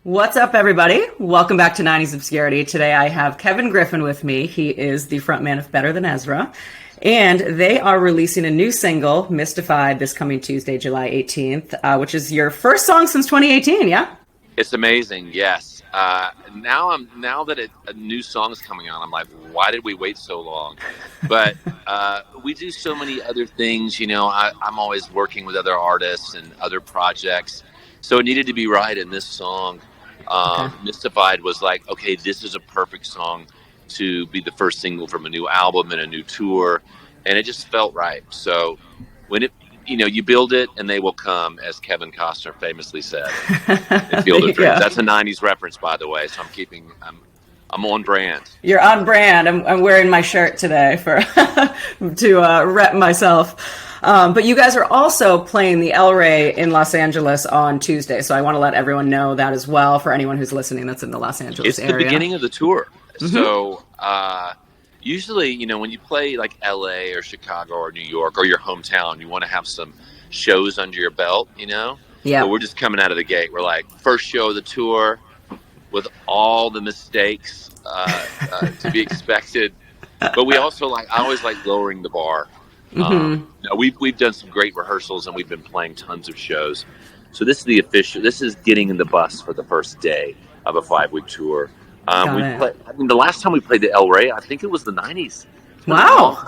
What's up, everybody? Welcome back to 90s Obscurity. Today I have Kevin Griffin with me. He is the frontman of Better Than Ezra. And they are releasing a new single, Mystified, this coming Tuesday, July 18th, which is your first song since 2018, yeah? It's amazing, yes. Now that a new song is coming on, I'm like, why did we wait so long? But we do so many other things. You know, I'm always working with other artists and other projects, so it needed to be right in this song. Mystified was like, okay, this is a perfect song to be the first single from a new album and a new tour, and it just felt right. So when you build it and they will come, as Kevin Costner famously said in Field of Dreams. That's a 90s reference, by the way, so I'm on brand. You're on brand. I'm wearing my shirt today to rep myself. But you guys are also playing the El Rey in Los Angeles on Tuesday, so I want to let everyone know that as well for anyone who's listening that's in the Los Angeles area. It's the beginning of the tour. Mm-hmm. So usually, when you play like LA or Chicago or New York or your hometown, you want to have some shows under your belt, Yeah. But we're just coming out of the gate. We're like, first show of the tour with all the mistakes to be expected. But we also I always like lowering the bar. Mm-hmm. We've done some great rehearsals and we've been playing tons of shows. So this is getting in the bus for the first day of a 5-week tour. The last time we played the El Rey, I think it was the 90s. Wow.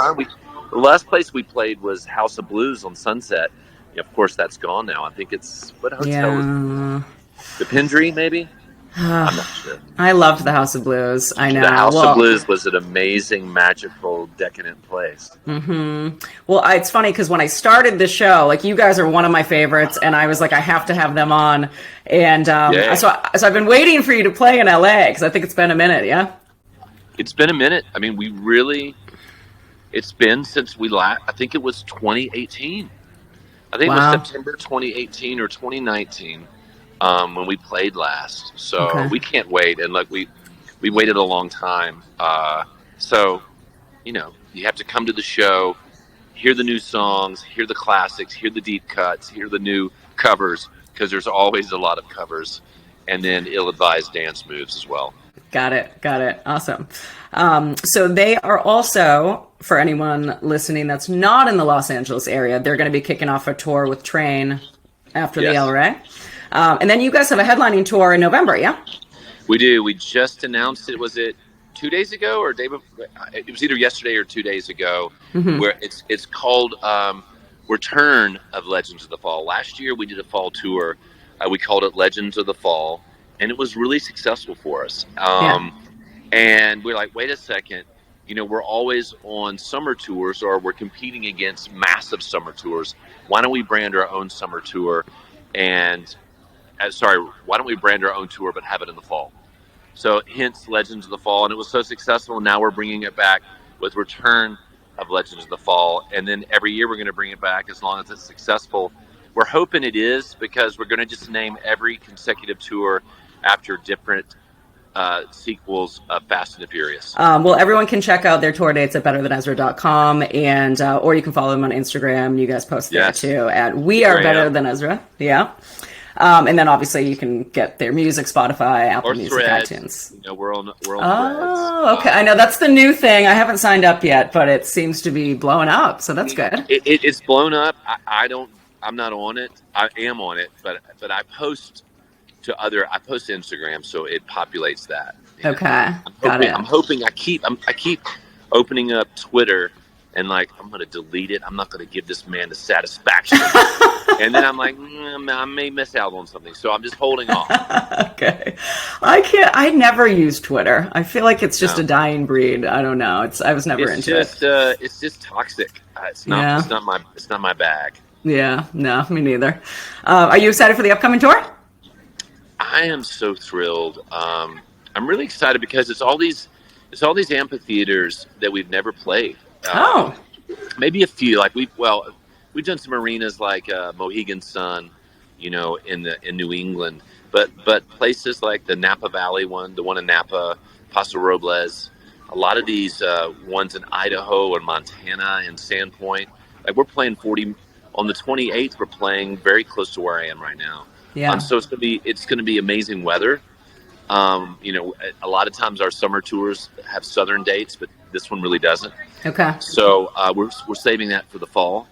The last place we played was House of Blues on Sunset. Of course, that's gone now. I think it's, what hotel is it? The Pendry, maybe? I'm not sure. I loved the House of Blues. I know. The House of Blues was an amazing, magical, decadent place. Mm-hmm. Well, it's funny because when I started the show, you guys are one of my favorites, and I was like, I have to have them on. And so I've been waiting for you to play in LA because I think it's been a minute, yeah? It's been a minute. I mean, it's been since I think it was 2018. I think it was September 2018 or 2019. When we played last, so we can't wait. And we waited a long time. So you have to come to the show, hear the new songs, hear the classics, hear the deep cuts, hear the new covers, because there's always a lot of covers, and then ill-advised dance moves as well. Got it. Awesome. So they are also, for anyone listening that's not in the Los Angeles area, they're going to be kicking off a tour with Train after the El Rey. And then you guys have a headlining tour in November, yeah? We do. We just announced it. Was it 2 days ago or day before? It was either yesterday or 2 days ago. Mm-hmm. Where it's called Return of Legends of the Fall. Last year we did a fall tour. We called it Legends of the Fall, and it was really successful for us. And we're like, wait a second. We're always on summer tours, or we're competing against massive summer tours. Why don't we brand our own summer tour? Why don't we brand our own tour but have it in the fall? So hence Legends of the Fall, and it was so successful. Now we're bringing it back with Return of Legends of the Fall, and then every year we're going to bring it back as long as it's successful. We're hoping it is, because we're going to just name every consecutive tour after different sequels of Fast and the Furious. Well, everyone can check out their tour dates at betterthanezra.com, and or you can follow them on Instagram. You guys post there too at We Are Better Than Ezra. Yeah. And then obviously you can get their music, Spotify, Apple Music, Threads. iTunes. We're on Threads. Oh, okay. I know that's the new thing. I haven't signed up yet, but it seems to be blowing up, so that's good. It's blown up. I'm not on it. I am on it, but I post to Instagram, so it populates that. Okay. I'm hoping I keep opening up Twitter. And I'm going to delete it. I'm not going to give this man the satisfaction. And then I'm like, I may miss out on something. So I'm just holding off. Okay. I never use Twitter. I feel like it's just a dying breed. I don't know. I was never into it. It's just toxic. It's not my bag. Yeah. No, me neither. Are you excited for the upcoming tour? I am so thrilled. I'm really excited because it's all these amphitheaters that we've never played. Maybe a few. We've done some arenas like Mohegan Sun, in New England, but places like the Napa Valley one, the one in Napa, Paso Robles, a lot of these ones in Idaho and Montana and Sandpoint. We're playing 40 on the 28th. We're playing very close to where I am right now. Yeah. So it's gonna be amazing weather. You know, a lot of times our summer tours have southern dates, but this one really doesn't. Okay. So we're saving that for the fall.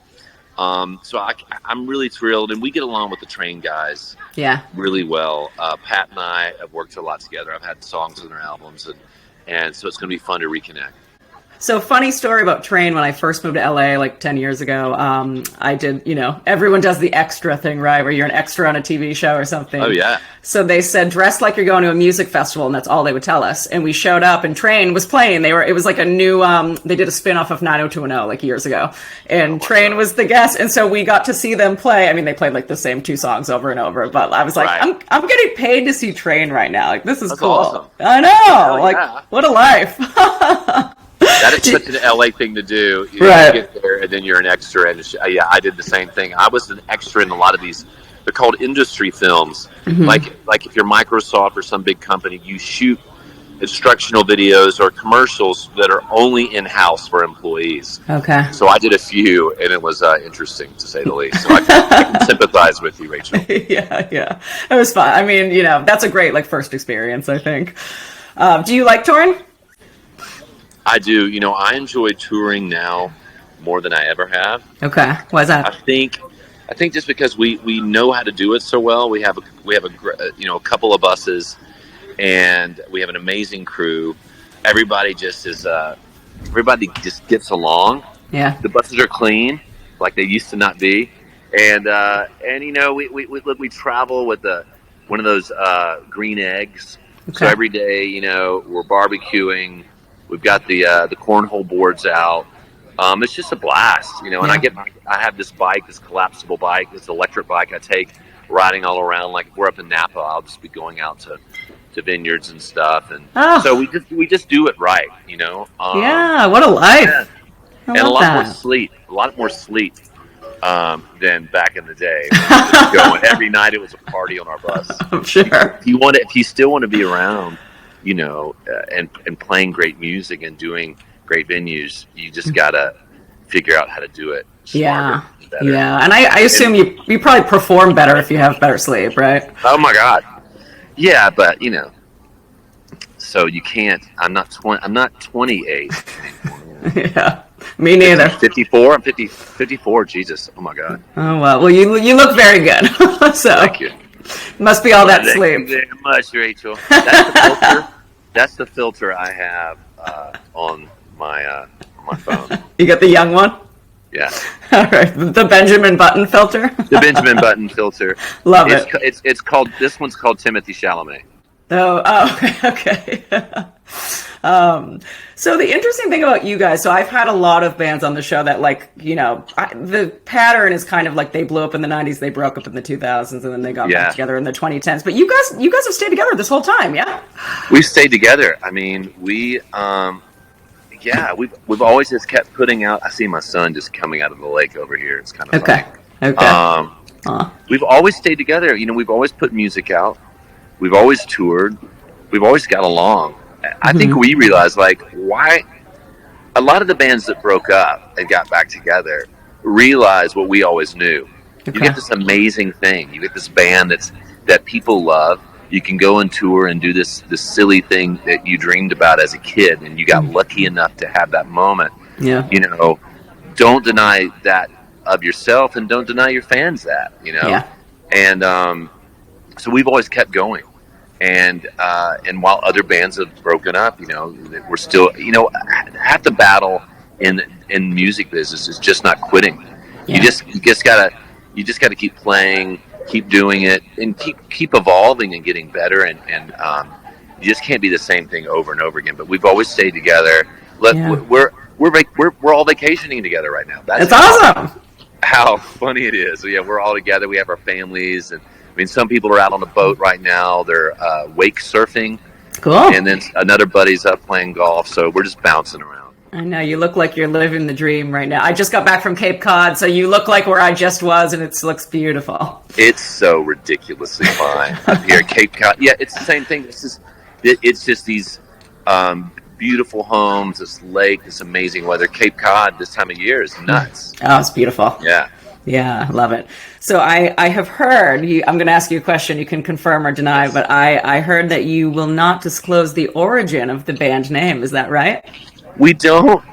So I'm really thrilled, and we get along with the Train guys Yeah. really well. Pat and I have worked a lot together. I've had songs in their albums, and so it's going to be fun to reconnect. So funny story about Train. When I first moved to LA like 10 years ago, I did, you know, everyone does the extra thing, right? Where you're an extra on a TV show or something. Oh, yeah. So they said, dress like you're going to a music festival, and that's all they would tell us. And we showed up, and Train was playing. It was like a new, they did a spin-off of 90210 like years ago. And Train was the guest. And so we got to see them play. I mean, they played like the same two songs over and over, but I was like, Right. I'm getting paid to see Train right now. Like, this is That's cool. awesome. I know. Hell like, yeah. what a life. That is such an LA thing to do. You Right. get there, and then you're an extra. And yeah, I did the same thing. I was an extra in a lot of these. They're called industry films. Mm-hmm. Like if you're Microsoft or some big company, you shoot instructional videos or commercials that are only in-house for employees. Okay. So I did a few, and it was interesting, to say the least. So I can sympathize with you, Rachel. Yeah. It was fun. I mean, you know, that's a great, like, first experience, I think. Do you like touring? I do. You know, I enjoy touring now more than I ever have. Okay. Why is that? I think just because we know how to do it so well. We have a couple of buses, and we have an amazing crew. Everybody just gets along. Yeah. The buses are clean, like they used to not be, and you know we travel with one of those green eggs. Okay. So every day, you know, we're barbecuing. We've got the cornhole boards out. It's just a blast, you know. And I have this bike, this collapsible bike, this electric bike. I take riding all around. Like if we're up in Napa, I'll just be going out to vineyards and stuff. And so we just do it right, you know. Yeah, what a life! Yeah. And a lot more sleep than back in the day. Going every night, it was a party on our bus. I'm sure. If you still want to be around, you know, and playing great music and doing great venues, you just gotta figure out how to do it smarter, better. Yeah. And I assume you probably perform better if you have better sleep, right? Oh my God, yeah, but you know, so you can't. I'm not 28 anymore. Yeah, me neither. 54. I'm 54. Jesus, oh my God. Oh well, you look very good. So Thank you. Must be all that Thank sleep. you very much, Rachel. That's the filter. That's the filter I have on my phone. You got the young one? Yeah. All right, the Benjamin Button filter. The Benjamin Button filter. Love it. It's called. This one's called Timothy Chalamet. Okay. So the interesting thing about you guys, so I've had a lot of bands on the show that, like, you know, the pattern is kind of like they blew up in the 90s, they broke up in the 2000s, and then they got back together in the 2010s. But you guys have stayed together this whole time, yeah? We've stayed together. I mean, we've always just kept putting out. I see my son just coming out of the lake over here. It's kind of funny. Okay. We've always stayed together. You know, we've always put music out. We've always toured. We've always got along. I think we realized, like, why a lot of the bands that broke up and got back together realized what we always knew. Okay. You get this amazing thing. You get this band that people love. You can go and tour and do this silly thing that you dreamed about as a kid, and you got lucky enough to have that moment. Yeah. You know, don't deny that of yourself, and don't deny your fans that, you know. Yeah. And so we've always kept going. And while other bands have broken up, you know, we're still, you know, half the battle in music business is just not quitting. Yeah. You just gotta keep playing, keep doing it, and keep evolving and getting better. And you just can't be the same thing over and over again. But we've always stayed together. We're all vacationing together right now. That's awesome. How funny it is. So yeah, we're all together. We have our families, and I mean, some people are out on the boat right now. They're wake surfing. Cool. And then another buddy's up playing golf. So we're just bouncing around. I know. You look like you're living the dream right now. I just got back from Cape Cod, so you look like where I just was, and it looks beautiful. It's so ridiculously fine up here at Cape Cod. Yeah, it's the same thing. It's just these beautiful homes, this lake, this amazing weather. Cape Cod this time of year is nuts. Oh, it's beautiful. Yeah. Yeah, I love it. So I have heard you, I'm going to ask you a question. You can confirm or deny, Yes. but I heard that you will not disclose the origin of the band name. Is that right? We don't.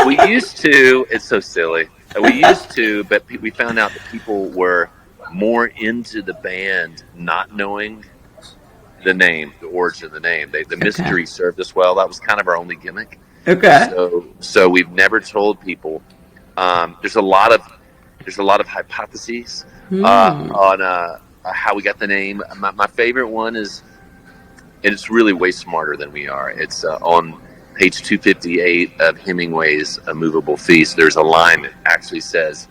We used to. It's so silly. We used to, but we found out that people were more into the band not knowing the name, the origin of the name. The Okay. mystery served us well. That was kind of our only gimmick. Okay. So we've never told people. There's a lot of hypotheses Hmm. on how we got the name. My favorite one is, and it's really way smarter than we are. It's on page 258 of Hemingway's A Movable Feast. There's a line that actually says,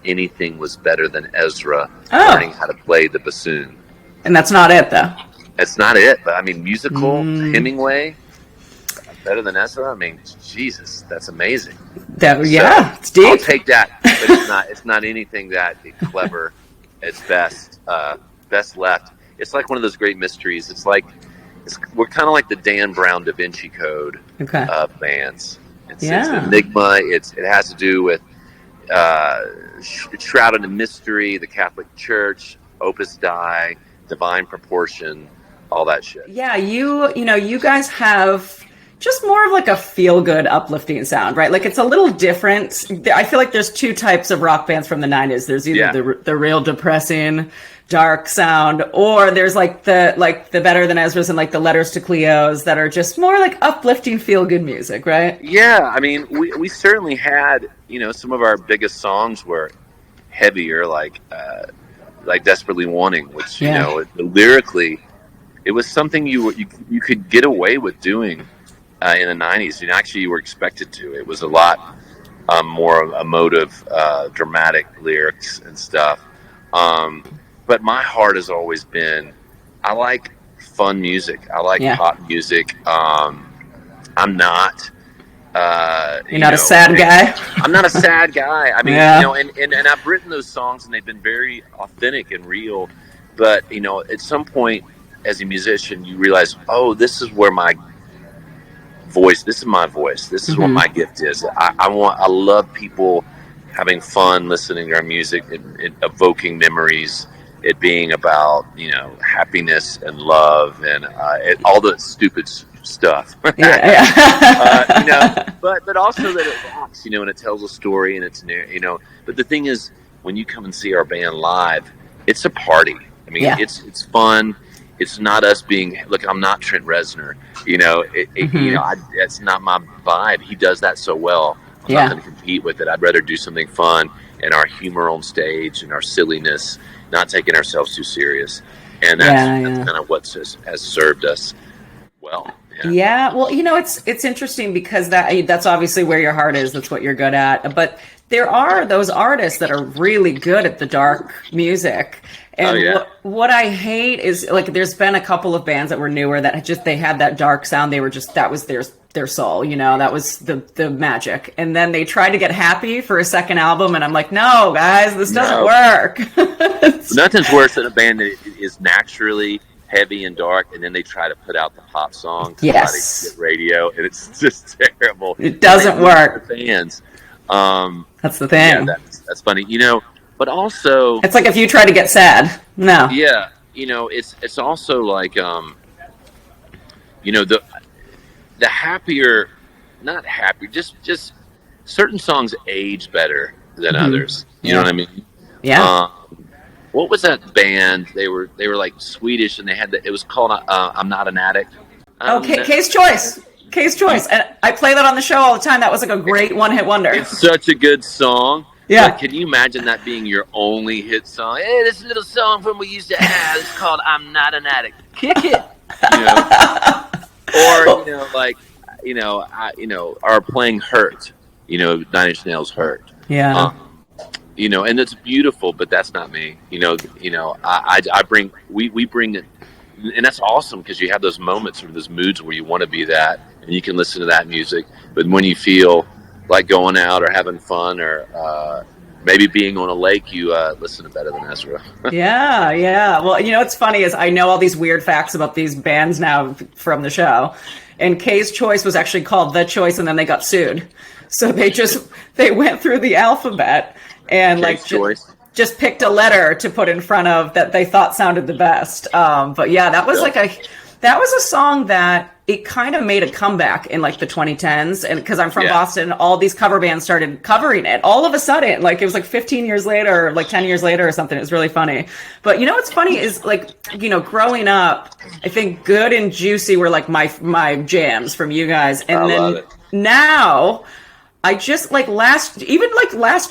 "Anything was better than Ezra learning Oh, how to play the bassoon." and that's not it though. That's not it, but I mean, musical Mm, Hemingway better than Ezra. I mean, Jesus, that's amazing. So yeah, it's I'll deep. take that, but it's not anything that clever. It's best left. It's like one of those great mysteries. We're kind of like the Dan Brown Da Vinci Code Okay. of bands. It's an Yeah. enigma. It has to do with shrouded in mystery, the Catholic Church, Opus Dei, divine proportion, all that shit. Yeah, you guys have just more of like a feel good, uplifting sound, right? Like it's a little different. I feel like there's two types of rock bands from the 90s. There's either Yeah. the real depressing, dark sound, or there's like the Better Than Ezra's and like the Letters to Cleo's that are just more like uplifting, feel good music, right? Yeah, I mean, we certainly had, some of our biggest songs were heavier, like Desperately Wanting, which, Yeah. lyrically, it was something you could get away with doing in the 90s. Actually, you were expected to. It was a lot more emotive, dramatic lyrics and stuff. But my heart has always been, I like fun music. I like Yeah. pop music. I'm not. You're not a sad guy. I'm not a sad guy. I mean, Yeah. and I've written those songs and they've been very authentic and real. But, at some point as a musician, you realize, oh, this is where my voice, this is my voice. This is what my gift is. I love people having fun listening to our music, it evoking memories, it being about, happiness and love and all the stupid stuff. Yeah. But also that it rocks, and it tells a story and but the thing is, when you come and see our band live, it's a party. I mean, Yeah. it's fun. It's not us being, look, I'm not Trent Reznor, it's not my vibe. He does that so well. I'm Yeah. not going to compete with it. I'd rather do something fun and our humor on stage and our silliness, not taking ourselves too serious. And that's kind of what has served us well. Yeah. Yeah, well, it's interesting because that's obviously where your heart is. That's what you're good at. But there are those artists that are really good at the dark music. And what I hate is like there's been a couple of bands that were newer that they had that dark sound. They were just that was their soul, that was the magic. And then they tried to get happy for a second album, and I'm like, no, guys, this doesn't work. Nothing's worse than a band that is naturally heavy and dark, and then they try to put out the pop song to try to get radio, and it's just terrible. It doesn't work. Fans. That's the thing. Yeah, that's funny. But also, it's like if you try to get sad. No. Yeah, it's also like the happier, not happier, just certain songs age better than others. You know what I mean? Yeah. What was that band? They were like Swedish, and they had it was called "I'm Not an Addict." Case Choice. Case Choice, and I play that on the show all the time. That was like a great one-hit wonder. It's such a good song. Yeah. But can you imagine that being your only hit song? Hey, this little song from we used to have. It's called "I'm Not an Addict." Kick it. Or are playing "Hurt." Nine Inch Nails "Hurt." Yeah. And it's beautiful, but that's not me. I bring we bring it, and that's awesome because you have those moments or those moods where you want to be that, and you can listen to that music. But when you feel like going out or having fun or maybe being on a lake, you listen to Better Than Ezra. Yeah. Well, what's funny is I know all these weird facts about these bands now from the show. And Kay's Choice was actually called The Choice, and then they got sued. So they went through the alphabet and Case choice. just picked a letter to put in front of that they thought sounded the best. But yeah, that was a song that it kind of made a comeback in like the 2010s, and because I'm from Boston, all these cover bands started covering it all of a sudden. Like it was like 15 years later, or like 10 years later or something. It was really funny. But you know what's funny is like, you know, growing up, I think Good and Juicy were like my jams from you guys, and then now I just like last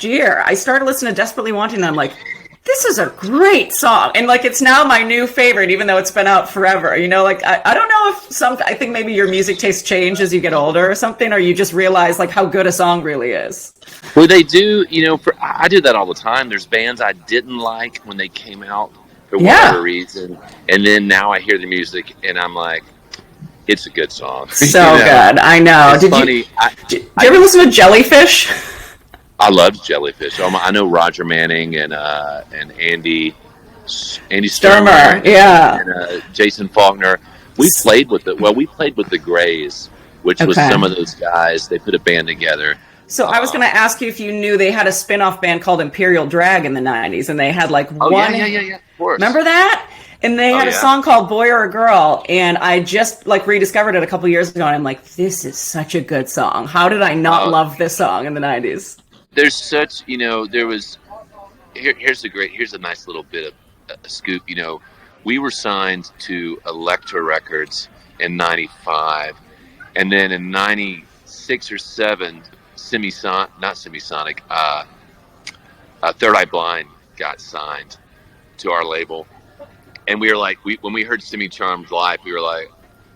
year I started listening to Desperately Wanting, and I'm like, this is a great song. And like, it's now my new favorite, even though it's been out forever. You know, like, I don't know if I think maybe your music tastes change as you get older or something, or you just realize like how good a song really is. Well, they do, you know, I do that all the time. There's bands I didn't like when they came out for whatever reason. And then now I hear the music and I'm like, it's a good song. So you know? Good. I know. It's funny. Did you ever listen to Jellyfish? I loved Jellyfish. I know Roger Manning and Andy Sturmer, and Jason Faulkner. We played with the Grays, which was some of those guys. They put a band together. So I was going to ask you if you knew they had a spin-off band called Imperial Drag in the 90s, and they had like of course. Remember that? And they had a song called Boy or a Girl, and I just like rediscovered it a couple years ago, and I'm like, this is such a good song. How did I not love this song in the 90s? There's such, you know, there was, here's a nice little bit of a scoop. You know, we were signed to Elektra Records in 95, and then in 96 or 7, Third Eye Blind got signed to our label. And we were like, when we heard Semi Charmed live, we were like,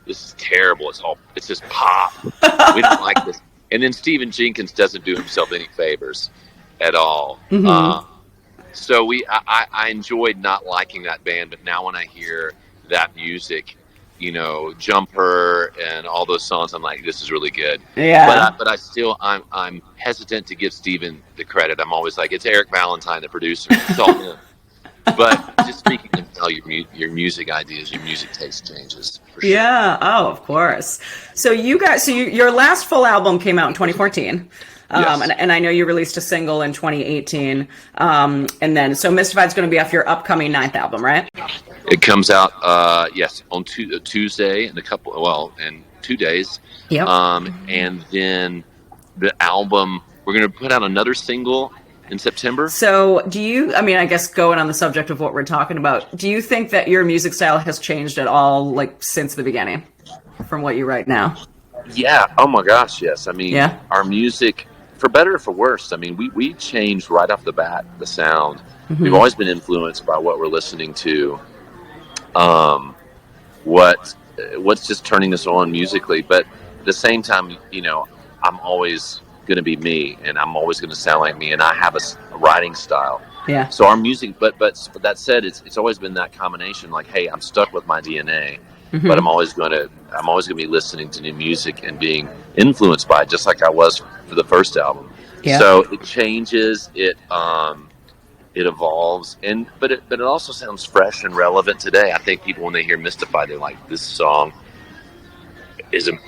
this is terrible. It's just pop. We don't like this. And then Stephen Jenkins doesn't do himself any favors at all. Mm-hmm. So I enjoyed not liking that band, but now when I hear that music, you know, Jumper and all those songs, I'm like, this is really good. Yeah. But I'm hesitant to give Stephen the credit. I'm always like, it's Eric Valentine, the producer. It's all him. But just speaking of your music ideas, your music taste changes. For sure. Yeah. Oh, of course. So your last full album came out in 2014. Yes. And I know you released a single in 2018. And then, so Mystified's going to be off your upcoming 9th album, right? It comes out, on Tuesday in 2 days. Yep. And then the album, we're going to put out another single in September. So I guess going on the subject of what we're talking about, do you think that your music style has changed at all, like since the beginning from what you write now? Yeah. Oh my gosh. Yes. I mean, our music, for better or for worse, I mean, we changed right off the bat, the sound. Mm-hmm. We've always been influenced by what we're listening to. What's just turning us on musically. But at the same time, you know, I'm always going to be me, and I'm always going to sound like me, and I have a writing style. Yeah. So our music, but that said, it's always been that combination. Like, hey, I'm stuck with my DNA, but I'm always going to be listening to new music and being influenced by it, just like I was for the first album. Yeah. So it changes, it evolves, but it also sounds fresh and relevant today. I think people, when they hear Mystified, they're like, this song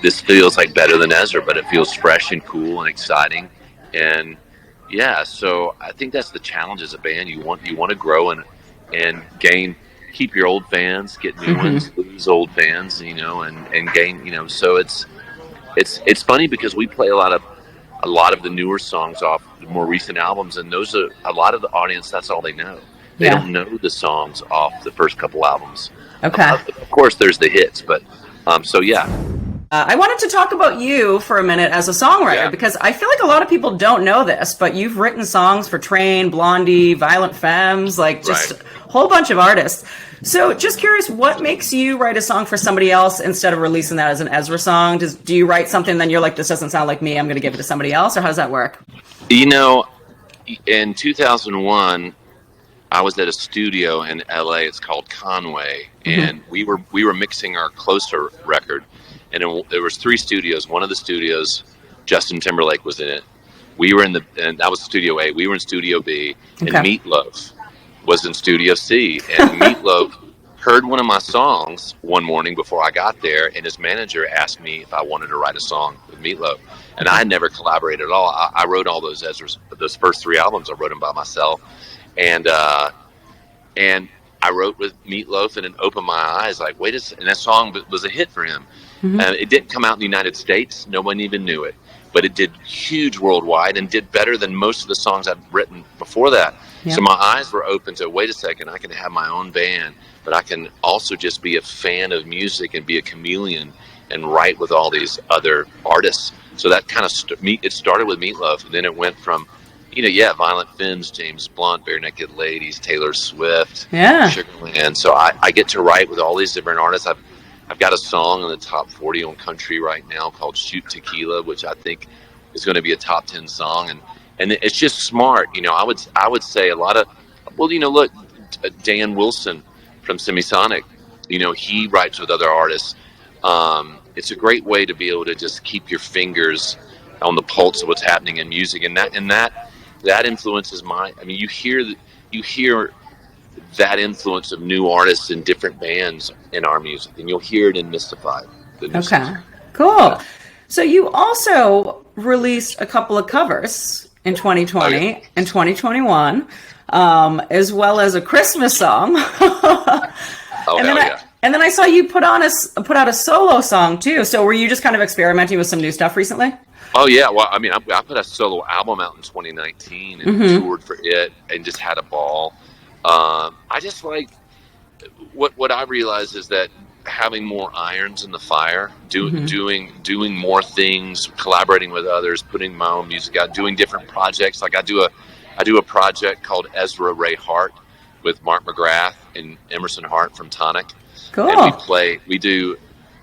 this feels like Better Than Ezra, but it feels fresh and cool and exciting. And yeah, so I think that's the challenge as a band. You want to grow and keep your old fans, get new ones, lose old fans, you know, and gain, you know. So it's funny because we play a lot of the newer songs off the more recent albums, and those are a lot of the audience. That's all they know. They don't know the songs off the first couple albums. Okay. Of course, there's the hits, but so yeah. I wanted to talk about you for a minute as a songwriter, because I feel like a lot of people don't know this, but you've written songs for Train, Blondie, Violent Femmes, like just a whole bunch of artists. So just curious, what makes you write a song for somebody else instead of releasing that as an Ezra song? Do you write something, then you're like, this doesn't sound like me, I'm going to give it to somebody else, or how does that work? You know, in 2001, I was at a studio in LA. It's called Conway, and we were mixing our Closer record. And there was 3 studios. One of the studios, Justin Timberlake was in it. We were and that was Studio A. We were in Studio B, and Meatloaf was in Studio C. And Meatloaf heard one of my songs one morning before I got there, and his manager asked me if I wanted to write a song with Meatloaf. And I had never collaborated at all. I wrote all those Ezra's, those first 3 albums. I wrote them by myself, and I wrote with Meatloaf, and it opened my eyes. Like, wait a second, and that song was a hit for him. It didn't come out in the United States. No one even knew it, but it did huge worldwide and did better than most of the songs I'd written before that. So my eyes were open to, wait a second, I can have my own band, but I can also just be a fan of music and be a chameleon and write with all these other artists. So that kind of it started with Meatloaf, and then it went from, Violent Femmes, James Blunt, Bare Naked Ladies, Taylor Swift, Sugarland. So I get to write with all these different artists. I've got a song in the top 40 on country right now called Shoot Tequila, which I think is going to be a top 10 song, and it's just smart. I would say a lot of, look, Dan Wilson from Semisonic, he writes with other artists. It's a great way to be able to just keep your fingers on the pulse of what's happening in music, and that influences you hear that influence of new artists in different bands in our music, and you'll hear it in Mystified. Okay, cool. So you also released a couple of covers in 2020 and 2021, as well as a Christmas song. And then I saw you put out a solo song too. So were you just kind of experimenting with some new stuff recently? Oh yeah, well, I put a solo album out in 2019 and toured for it and just had a ball. I just like what I realized is that having more irons in the fire, doing more things, collaborating with others, putting my own music out, doing different projects. Like I do a project called Ezra Ray Hart with Mark McGrath and Emerson Hart from Tonic. Cool. And we do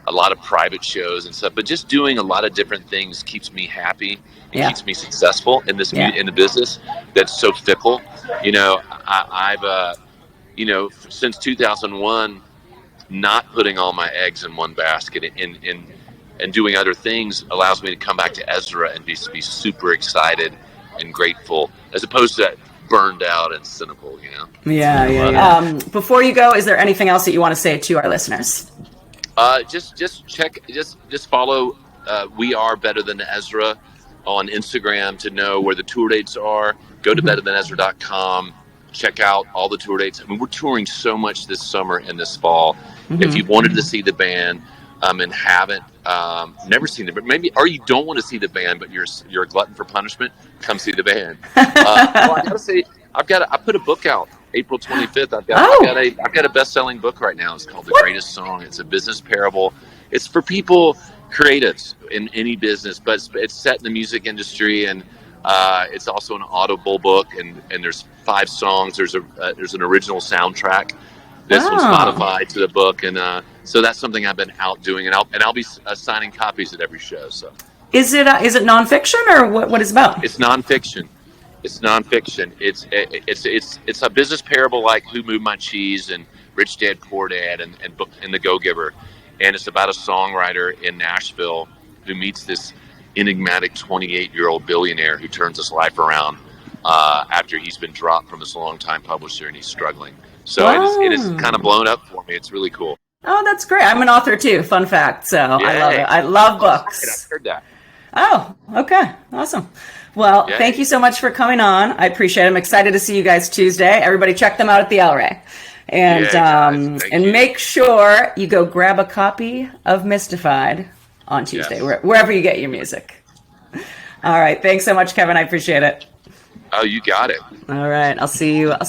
a lot of private shows and stuff, but just doing a lot of different things keeps me happy and keeps me successful in this in the business that's so fickle. I've since 2001, not putting all my eggs in one basket and doing other things allows me to come back to Ezra and be super excited and grateful, as opposed to burned out and cynical. Before you go, is there anything else that you want to say to our listeners? Just follow We Are Better Than Ezra on Instagram to know where the tour dates are. Go to betterthanezra.com. Check out all the tour dates. We're touring so much this summer and this fall. If you wanted to see the band and haven't never seen it, but or you don't want to see the band, but you're a glutton for punishment, come see the band. I gotta say, I put a book out April 25th. I've got a best-selling book right now. It's called The Greatest Song. It's a business parable. It's for people, creatives in any business, but it's set in the music industry, and it's also an Audible book, and there's 5 songs. There's an original soundtrack that's on Spotify to the book, and so that's something I've been out doing, and I'll be signing copies at every show. So is it nonfiction, or what is it about? It's nonfiction. It's nonfiction. It's a business parable like Who Moved My Cheese and Rich Dad Poor Dad and The Go-Giver, and it's about a songwriter in Nashville who meets this enigmatic 28-year-old billionaire who turns his life around after he's been dropped from his longtime publisher and he's struggling. So it is kind of blown up for me. It's really cool. Oh, that's great. I'm an author too. Fun fact. So I love it. I love books. I've heard that. Oh, okay. Awesome. Well, thank you so much for coming on. I appreciate it. I'm excited to see you guys Tuesday. Everybody check them out at the El Rey. And make sure you go grab a copy of Mystified on Tuesday, wherever you get your music. All right. Thanks so much, Kevin. I appreciate it. Oh, you got it. All right. I'll see you on